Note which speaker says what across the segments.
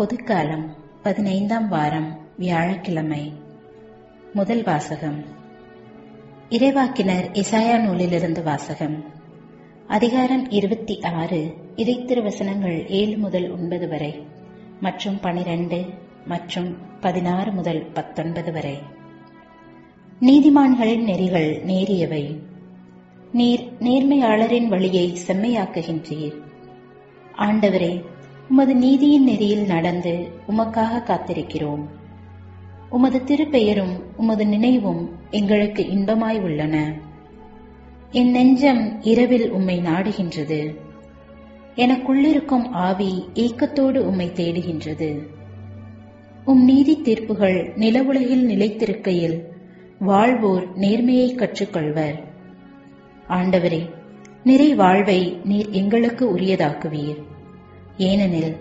Speaker 1: பொதுக்காலம் 15ஆம் வாரம் வியாழக்கிழமை. முதல் வாசகம். இறைவாக்கினர் எசாயா நூலிலிருந்து வாசகம். அதிகாரம் 26, இறைத்திருவசனங்கள் 7 முதல் 9 வரை மற்றும் 12 மற்றும் 16 முதல் 19 வரை. நீதிமான்களின் நெறிகள் நேரியவை. நீர் நேர்மையாளரின் வழியை செம்மையாக்குகின்றீர். ஆண்டவரே, உமது நீதியின் நெறியில் நடந்து உமக்காக காத்திருக்கிறோம். உமது திருப்பெயரும் உமது நினைவும் எங்களுக்கு இன்பமாய் உள்ளன. என் நெஞ்சம் இரவில் உம்மை நாடுகின்றது. எனக்குள்ளிருக்கும் ஆவி ஏக்கத்தோடு உம்மை தேடுகின்றது. உம் நீதி தீர்ப்புகள் நிலவுலகில் நிலைத்திருக்கையில் வாழ்வோர் நேர்மையை கற்றுக்கொள்வர். ஆண்டவரே, நிறை வாழ்வை நீர் எங்களுக்கு உரியதாக்குவீர். ஏனெனில்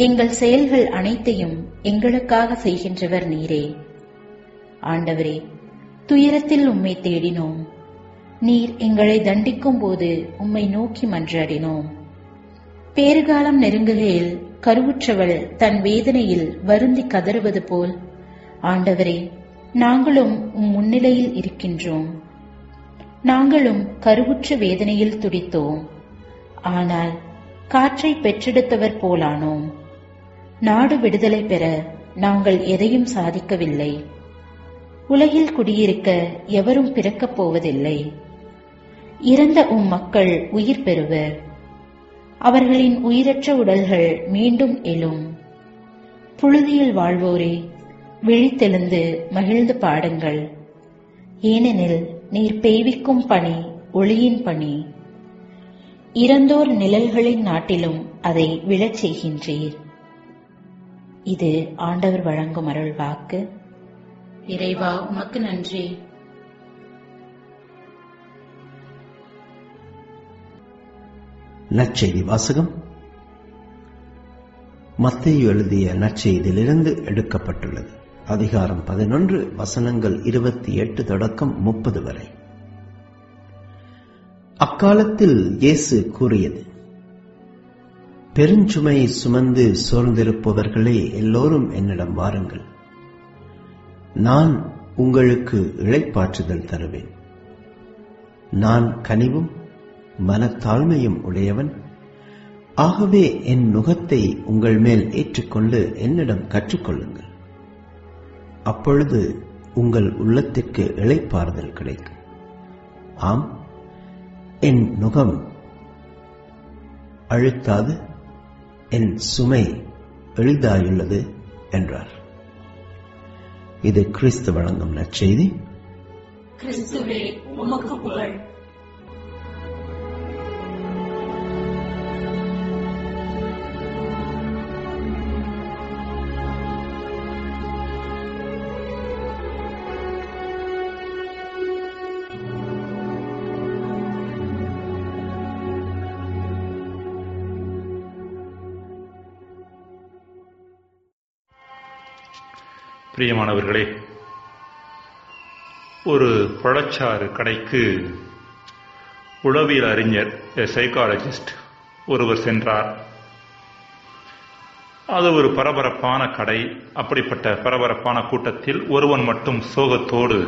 Speaker 1: எங்கள் செயல்கள் அனைத்தையும் எங்களுக்காக செய்கின்றவர் நீரே. ஆண்டவரே, துயரத்தில் உம்மை தேடினோம். நீர் எங்களை தண்டிக்கும் போது உம்மை நோக்கி மன்றாடினோம். பேறுகாலம் நெருங்குகையில் கருவுற்றவள் தன் வேதனையில் வருந்தி கதறுவது போல், ஆண்டவரே, நாங்களும் உம் முன்னிலையில் இருக்கின்றோம். நாங்களும் கருவுற்ற வேதனையில் துடித்தோம். ஆனால் காற்றை பெற்றெடுத்தவர் போலானோம். நாடு விடுதலை பெற நாங்கள் எதையும் சாதிக்கவில்லை. உலகில் குடியிருக்க எவரும் பிறக்கப் போவதில்லை. இறந்த உம் மக்கள் உயிர் பெறுவர். அவர்களின் உயிரற்ற உடல்கள் மீண்டும் எழும். புழுதியில் வாழ்வோரே, விழித்தெழுந்து மகிழ்ந்து பாடுங்கள். ஏனெனில் நீர் பெய்விக்கும் பனி ஒளியின் பனி. இறந்தோர் நிழல்களின் நாட்டிலும் அதை விழச் செய்கின்றீர். இது ஆண்டவர் வழங்கும் அருள் வாக்கு. இறைவா, உமக்கு நன்றி.
Speaker 2: நற்செய்தி வாசகம். மத்தேயு எழுதிய நற்செய்தியிலிருந்து எடுக்கப்பட்டுள்ளது. அதிகாரம் 11, வசனங்கள் 28 தொடக்கம் 30 வரை. அக்காலத்தில் இயேசு கூறியது: பெருஞ்சுமை சுமந்து சோர்ந்திருப்பவர்களே, எல்லோரும் என்னிடம் வாருங்கள். நான் உங்களுக்கு இளைப்பாற்றுதல் தருவேன். நான் கனிவும் மனத்தாழ்மையும் உடையவன். ஆகவே என் நுகத்தை உங்கள் மேல் ஏற்றுக்கொண்டு என்னிடம் கற்றுக்கொள்ளுங்கள். அப்பொழுது உங்கள் உள்ளத்திற்கு இளைப்பாறுதல் கிடைக்கும். ஆம், என் நுகம் அழுத்தாது, என் சுமை எளிதாயுள்ளது என்றார். இது கிறிஸ்து வழங்கும் நற்செய்தி.
Speaker 3: கிறிஸ்துவே, உமக்கு புகழ்.
Speaker 4: பிரியமானவர்களே, ஒரு பழச்சாறு கடைக்கு உளவியல் அறிஞர், சைக்காலஜிஸ்ட் ஒருவர் சென்றார். அது ஒரு பரபரப்பான கடை. அப்படிப்பட்ட பரபரப்பான கூட்டத்தில் ஒருவன் மட்டும் சோகத்தோடு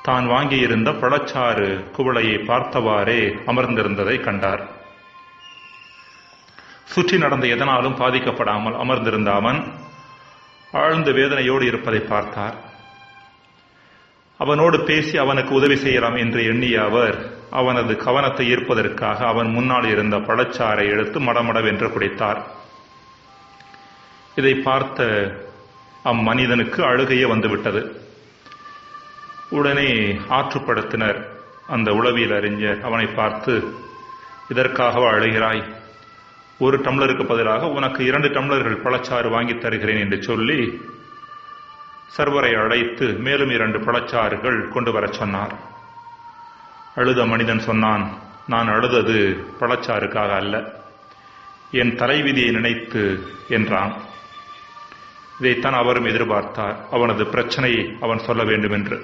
Speaker 4: தான் வாங்கியிருந்த பழச்சாறு குவளையை பார்த்தவாறே அமர்ந்திருந்ததை கண்டார். சுற்றி நடந்த எதனாலும் பாதிக்கப்படாமல் அமர்ந்திருந்த அவன் ஆழ்ந்த வேதனையோடு இருப்பதை பார்த்தார். அவனோடு பேசி அவனுக்கு உதவி செய்யலாம் என்று எண்ணிய அவர் அவனது கவனத்தை ஈர்ப்பதற்காக அவன் முன்னால் இருந்த பழச்சாறை எடுத்து மடமடவென்று குடித்தார். இதை பார்த்த அம்மனிதனுக்கு அழுகையே வந்துவிட்டது. உடனே ஆற்றுப்படுத்தினர் அந்த உளவியல் அறிஞர் அவனை பார்த்து, இதற்காகவா அழுகிறாய்? ஒரு டம்ளருக்கு பதிலாக உனக்கு 2 டம்ளர்கள் பழச்சாறு வாங்கி தருகிறேன் என்று சொல்லி சர்வரை அழைத்து மேலும் 2 பழச்சாறுகள் கொண்டு வர சொன்னார். அழுத மனிதன் சொன்னான், நான் அழுதது பழச்சாறுக்காக அல்ல, என் தலைவிதியை நினைத்து என்றான். இதைத்தான் அவரும் எதிர்பார்த்தார். அவனது பிரச்சனையை அவன் சொல்ல வேண்டும் என்று.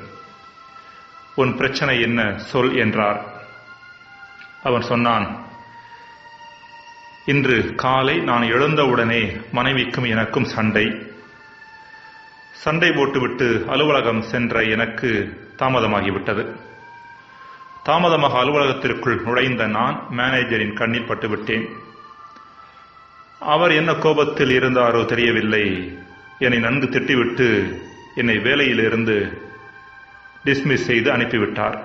Speaker 4: உன் பிரச்சனை என்ன, சொல் என்றார். அவன் சொன்னான், இன்று காலை நான் எழுந்தவுடனே மனைவிக்கும் எனக்கும் சண்டை போட்டுவிட்டு அலுவலகம் சென்ற எனக்கு தாமதமாகிவிட்டது. தாமதமாக அலுவலகத்திற்குள் நுழைந்த நான் மேனேஜரின் கண்ணில் பட்டுவிட்டேன். அவர் என்ன கோபத்தில் இருந்தாரோ தெரியவில்லை, என்னை நன்கு திட்டிவிட்டு என்னை வேலையிலிருந்து டிஸ்மிஸ் செய்து அனுப்பிவிட்டார்.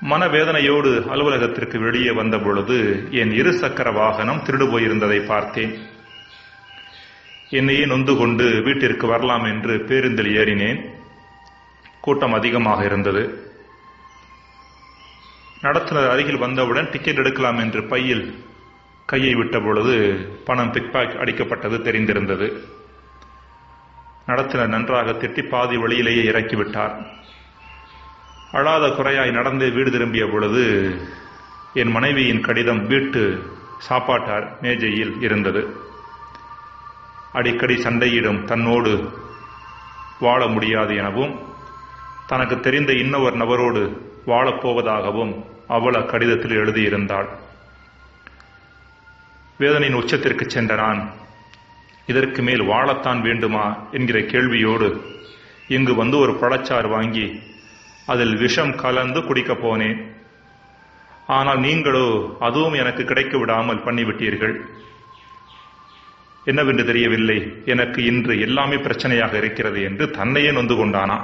Speaker 4: மனவேதனையோடு அலுவலகத்திற்கு வெளியே வந்த பொழுது என் 2 சக்கர வாகனம் திருடு போயிருந்ததை பார்த்தேன். என்னையே நொந்து கொண்டு வீட்டிற்கு வரலாம் என்று பேருந்தில் ஏறினேன். கூட்டம் அதிகமாக இருந்தது. நடத்துனர் அருகில் வந்தவுடன் டிக்கெட் எடுக்கலாம் என்று பையில் கையை விட்ட பொழுது பணம் பிக்பாக்கெட் அடிக்கப்பட்டது தெரிந்திருந்தது. நடத்துனர் நன்றாக திட்டி பாதி வழியிலேயே இறக்கிவிட்டார். அழாத குறையாய் நடந்து வீடு திரும்பிய பொழுது என் மனைவியின் கடிதம் வீட்டு சாப்பாட்டார் மேஜையில் இருந்தது. அடிக்கடி சண்டையிடும் தன்னோடு வாழ முடியாது எனவும் தனக்கு தெரிந்த இன்னொரு நபரோடு வாழப்போவதாகவும் அவள் அக்கடிதத்தில் எழுதியிருந்தாள். வேதனையின் உச்சத்திற்கு சென்ற நான் இதற்கு மேல் வாழத்தான் வேண்டுமா என்கிற கேள்வியோடு இங்கு வந்து ஒரு பழச்சாறு வாங்கி அதில் விஷம் கலந்து குடிக்கப் போனேன். ஆனால் நீங்களோ அதுவும் எனக்கு கிடைக்க விடாமல் பண்ணிவிட்டீர்கள். என்னவென்று தெரியவில்லை, எனக்கு இன்று எல்லாமே பிரச்சனையாக இருக்கிறது என்று தன்னையே நொந்து கொண்டானா.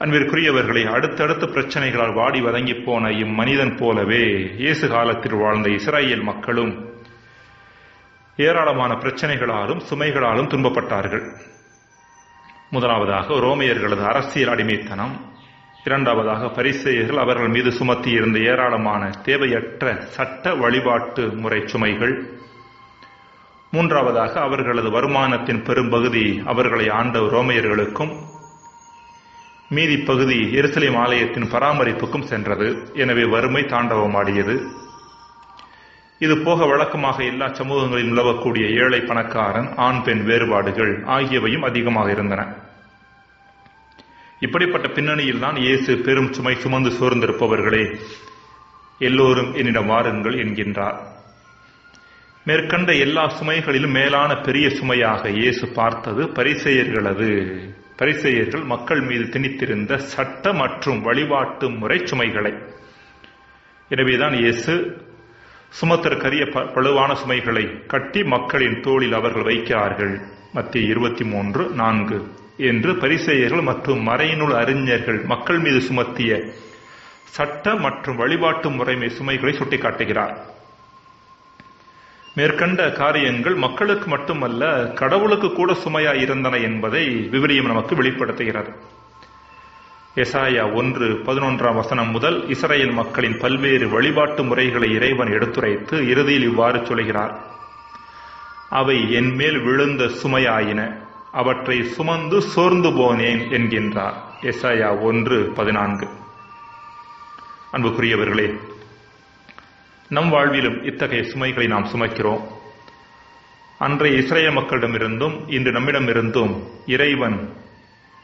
Speaker 4: அன்பிற்குரியவர்களை, அடுத்தடுத்த பிரச்சனைகளால் வாடி வதங்கி போன இம்மனிதன் போலவே இயேசு காலத்தில் வாழ்ந்த இஸ்ரேல் மக்களும் ஏராளமான பிரச்சனைகளாலும் சுமைகளாலும் துன்பப்பட்டார்கள். முதலாவதாக ரோமையர்களது அரசியல் அடிமைத்தனம், இரண்டாவதாக பரிசேயர்கள் அவர்கள் மீது சுமத்தி இருந்த ஏராளமான தேவையற்ற சட்ட வழிபாட்டு முறை சுமைகள், மூன்றாவதாக அவர்களது வருமானத்தின் பெரும்பகுதி அவர்களை ஆண்ட ரோமையர்களுக்கும் மீதி பகுதி எருசலேம் ஆலயத்தின் பராமரிப்புக்கும் சென்றது. எனவே வறுமை தாண்டவமாடியது. இது போக வழக்கமாக எல்லா சமூகங்களிலும் நிலவக்கூடிய ஏழை பணக்காரன் ஆண் பெண் வேறுபாடுகள் ஆகியவையும் அதிகமாக இருந்தன. இப்படிப்பட்ட பின்னணியில் தான் இயேசு பெரும் சுமை சுமந்து சோர்ந்திருப்பவர்களே, எல்லோரும் என்னிடம் வாருங்கள் என்கின்றார். மேற்கண்ட எல்லா சுமைகளிலும் மேலான பெரிய சுமையாக இயேசு பார்த்தது பரிசேயர்கள் மக்கள் மீது திணித்திருந்த சட்ட மற்றும் வழிபாட்டு முறை சுமைகளை. எனவேதான் இயேசு சுமத்திற்கரிய பழுவான சுமைகளை கட்டி மக்களின் தோளில் அவர்கள் வைக்கிறார்கள். மத்திய 23:4 என்று பரிசேயர்கள் மற்றும் மறைநூல் அறிஞர்கள் மக்கள் மீது சுமத்திய சட்ட மற்றும் வழிபாட்டு முறைமை சுமைகளை சுட்டிக்காட்டுகிறார். மேற்கண்ட காரியங்கள் மக்களுக்கு மட்டுமல்ல, கடவுளுக்கு கூட சுமையாய் இருந்தன என்பதை விவிலியம் நமக்கு வெளிப்படுத்துகிறது. எசாயா 1:11 முதல் இஸ்ரேல் மக்களின் பல்வேறு வழிபாட்டு முறைகளை இறைவன் எடுத்துரைத்து இறுதியில் இவ்வாறு சொல்கிறார்: அவை என் மேல் விழுந்த சுமையாயின, அவற்றை சுமந்து சோர்ந்து போனேன் என்கின்றார். எசாயா 1:14. அன்புக்குரியவர்களே, நம் வாழ்விலும் இத்தகைய சுமைகளை நாம் சுமக்கிறோம். அன்றைய இஸ்ரேல் மக்களிடமிருந்தும் இன்று நம்மிடமிருந்தும் இறைவன்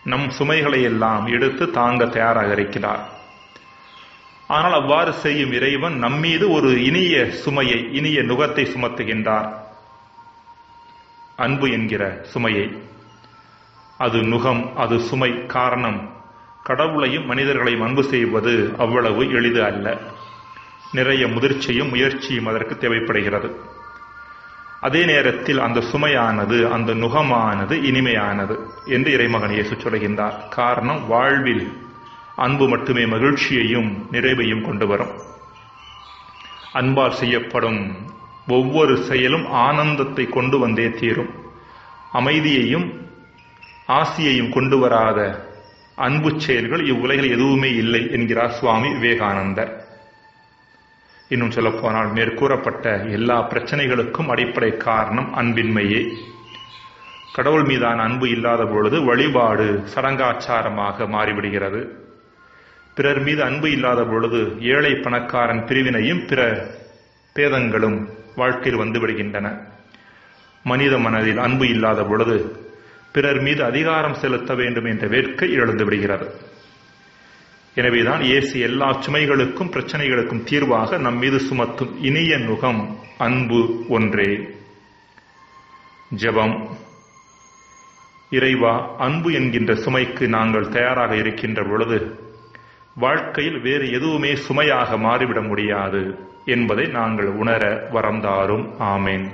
Speaker 4: நம் சுமைகளை எல்லாம் எடுத்து தாங்க தயாராக இருக்கிறார். ஆனால் அவ்வாறு செய்யும் இறைவன் நம்மீது ஒரு இனிய சுமையை, இனிய நுகத்தை சுமத்துகின்றார். அன்பு என்கிற சுமையை. அது நுகம், அது சுமை. காரணம், கடவுளையும் மனிதர்களையும் அன்பு செய்வது அவ்வளவு எளிது அல்ல. நிறைய முதிர்ச்சியும் முயற்சியும் அதற்கு தேவைப்படுகிறது. அதே நேரத்தில் அந்த சுமையானது, அந்த நுகமானது இனிமையானது என்று இறைமகன் இயேசு சொல்கின்றார். காரணம், வாழ்வில் அன்பு மட்டுமே மகிழ்ச்சியையும் நிறைவையும் கொண்டு வரும். அன்பால் செய்யப்படும் ஒவ்வொரு செயலும் ஆனந்தத்தை கொண்டு வந்தே தீரும். அமைதியையும் ஆசியையும் கொண்டு வராத அன்பு செயல்கள் இவ்வுலகில் எதுவுமே இல்லை என்கிறார் சுவாமி விவேகானந்தர். இன்னும் சொல்லப்போனால், மேற்கூறப்பட்ட எல்லா பிரச்சனைகளுக்கும் அடிப்படை காரணம் அன்பின்மையே. கடவுள் மீதான அன்பு இல்லாத பொழுது வழிபாடு சடங்காச்சாரமாக மாறிவிடுகிறது. பிறர் மீது அன்பு இல்லாத பொழுது ஏழை பணக்காரன் பிரிவினையும் பிற பேதங்களும் வாழ்க்கையில் வந்து விடுகின்றன. மனித மனதில் அன்பு இல்லாத பொழுது பிறர் மீது அதிகாரம் செலுத்த வேண்டும் என்ற வேட்கை எழுந்து விடுகிறது. எனவேதான் இயேசு எல்லா சுமைகளுக்கும் பிரச்சனைகளுக்கும் தீர்வாக நம் மீது சுமத்தும் இனிய நுகம் அன்பு ஒன்றே. ஜெபம். இறைவா, அன்பு என்கின்ற சுமைக்கு நாங்கள் தயாராக இருக்கின்ற பொழுது வாழ்க்கையில் வேறு எதுவுமே சுமையாக மாறிவிட முடியாது என்பதை நாங்கள் உணர வரம் தாரும். ஆமேன்.